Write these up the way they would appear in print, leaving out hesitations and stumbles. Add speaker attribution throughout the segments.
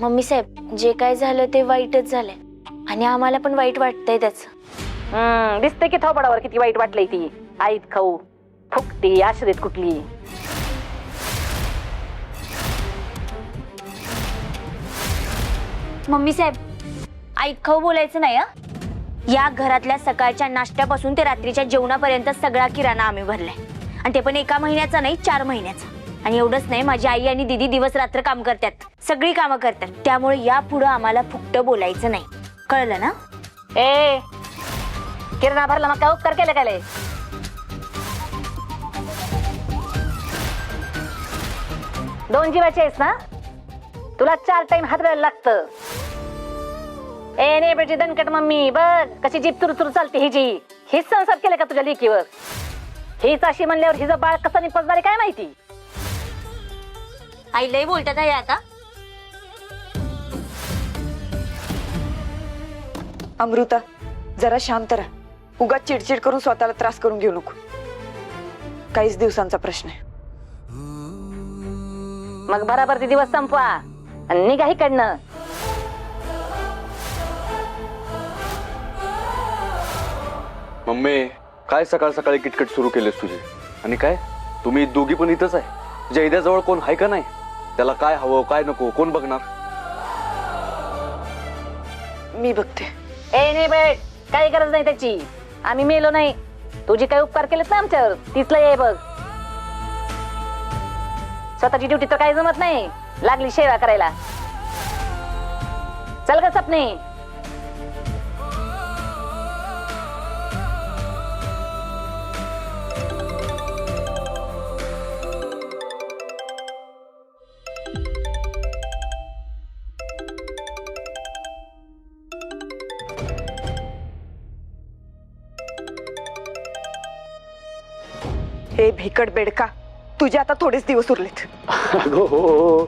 Speaker 1: Mummy साहेब, जे काय झालं ते वाईटच झालंय आणि आम्हाला पण वाईट वाटतंय त्याचं.
Speaker 2: दिसते की थोबाडावर किती वाईट वाटलंय ती. आईत खाऊ फुकती आश्रित कुठली.
Speaker 1: मम्मी साहेब, ऐक खाऊ बोलायचं नाही. या घरातल्या सकाळच्या नाश्त्यापासून ते रात्रीच्या जेवणापर्यंत सगळा किराणा आम्ही भरलाय आणि ते पण एका महिन्याचा नाही, 4 महिन्याचा. आणि एवढंच नाही, माझी आई आणि दीदी दिवस रात्र काम करतात, सगळी कामं करतात. त्यामुळे यापुढे आम्हाला फुकट बोलायचं नाही, कळलं ना?
Speaker 2: ए किरणा भरला मग काय उपकार केले काय? दोन जीवाची आहेस ना, तुला 4 टाइम हातरायला लागतं. ए ने बेटी दणकट मम्मी बघ कशी जीप तुरतुर चालते हिची. हीच संसार केले का तुझ्या लेकीवर? हीच अशी म्हणल्यावर हिचं बाळ कसं निपजणार आहे काय माहिती.
Speaker 1: आई लय बोलतात आहे आता.
Speaker 3: अमृता, जरा शांत राहा. उगाच चिडचिड करून स्वतःला त्रास करून घेऊ नको. काहीच दिवसांचा प्रश्न आहे.
Speaker 2: मग बराबर ते दिवस संपवा आणि निघा इकडनं.
Speaker 4: मम्मी, काय सकाळ सकाळी किटकिट सुरू केलीस तुझी? आणि काय तुम्ही दोघी पण इथंच आहे? जयद्याजवळ कोण आहे का नाही? त्याला काय हवं काय नको कोण बघणार?
Speaker 3: मी बघते.
Speaker 2: ए नाही बेट, काही गरज नाही त्याची. आम्ही मेलो नाही. तुझी काही उपकार केलेत ना आमच्यावर, तीच लय आहे बघ. स्वतःची ड्युटी तर काही जमत नाही, लागली सेवा करायला. चल ग सपने.
Speaker 3: हे भिकट बेडका, तुझे आता थोडेच दिवस उरलेत.
Speaker 5: अगं हो,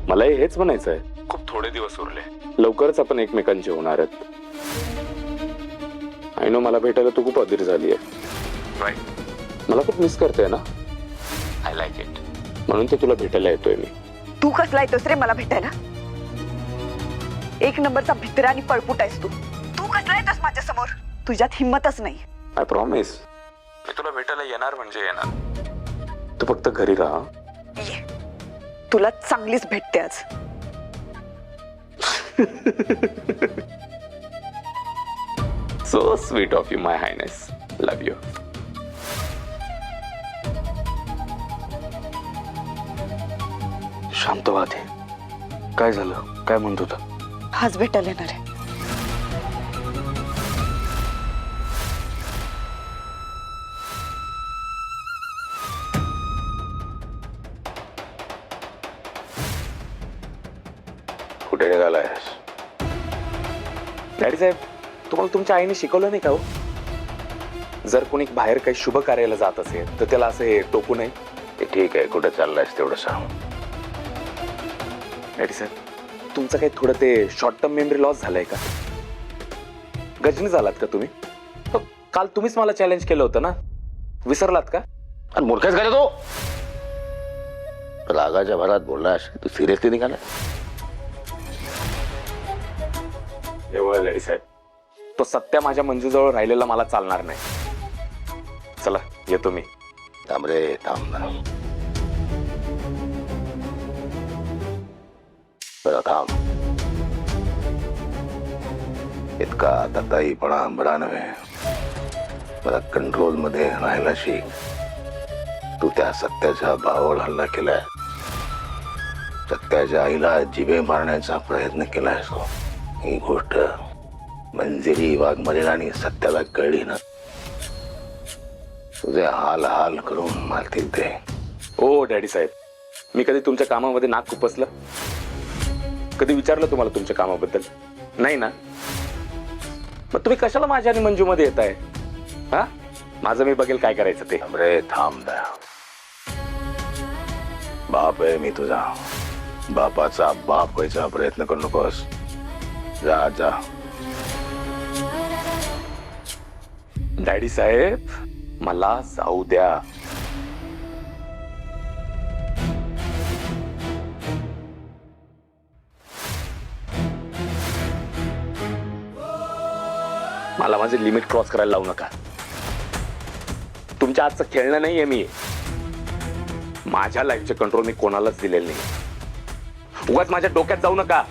Speaker 5: मलाही हेच म्हणायचं आहे. खूप थोडे दिवस उरले, लवकरच आपण एकमेकांचे होणार आहेत. आय नो, मला भेटायला तू खूप अधीर झाली आहे. राईट, मला खूप मिस करते ना. I like it. म्हणून ते तुला भेटायला येतोय मी.
Speaker 3: तू कसला येतोस रे मला भेटायला? 1 नंबरचा भित्रा आणि पळपुट आहेस तू. तू कसला येतोस माझ्या समोर? तुझ्यात हिम्मतच नाही.
Speaker 5: आय प्रॉमिस, मी तुला भेटायला येणार म्हणजे येणार. तू फक्त घरी राहा.
Speaker 3: ये, तुला चांगलीच भेटते आज.
Speaker 5: So sweet of you my Highness. Love you.
Speaker 4: शांत व्हा दे. काय झालं? काय म्हणत होता?
Speaker 3: आज भेटायला येणार आहे.
Speaker 5: कुठे निघालायस? डॅडी साहेब, तुम्हाला तुमच्या आईने शिकवलं नाही का हो? जर कोणी बाहेर काही शुभ कार्याला जात असेल तर त्याला असं टोकू नये. ते ठीक आहे, कुठे चाललायस तेवढं सांग. डॅडी साहेब, तुमचं काही थोडं ते शॉर्ट टर्म मेमरी लॉस झालंय का? गजनी झालात का तुम्ही? काल तुम्हीच मला चॅलेंज केलं होतं ना, विसरलात का?
Speaker 6: आणि मूर्खच काय तो? रागाच्या भरात बोललास, तू सिरियसली निघाला?
Speaker 5: डॅडी साहेब, तो सत्या माझ्या मंजूजवळ राहिलेला मला चालणार नाही. चला येतो मी.
Speaker 6: थांब रे, थांब ना. बरं थांब. इतका ताताईपणा बरा नव्हे. मला कंट्रोल मध्ये राहायला शिक. तू त्या सत्याच्या भावावर हल्ला केलाय. सत्याच्या आईला जिभे मारण्याचा प्रयत्न केलाय. ही गोष्ट मंजिरी वाघमरेला आणि सत्याला कळली ना, तुझे हाल हाल करून मारतील ते.
Speaker 5: ओ डॅडी साहेब, मी कधी तुमच्या कामामध्ये नाक खुपसलं? कधी विचारलं तुम्हाला तुमच्या कामाबद्दल? नाही ना. मग तुम्ही कशाला माझ्या आणि मंजू मध्ये येताय? हा, माझं मी बघेल काय करायचं ते.
Speaker 6: रे थांब ना. बाप आहे मी तुझा. बापाचा बाप व्हायचा प्रयत्न करू नकोस. जा जा.
Speaker 5: डॅडी साहेब, मला जाऊ द्या. मला माझे लिमिट क्रॉस करायला लावू नका. तुमच्या आजचं खेळणं नाहीये मी. माझ्या लाईफचे कंट्रोल मी कोणालाच दिलेलं नाही. उगाच माझ्या डोक्यात जाऊ नका.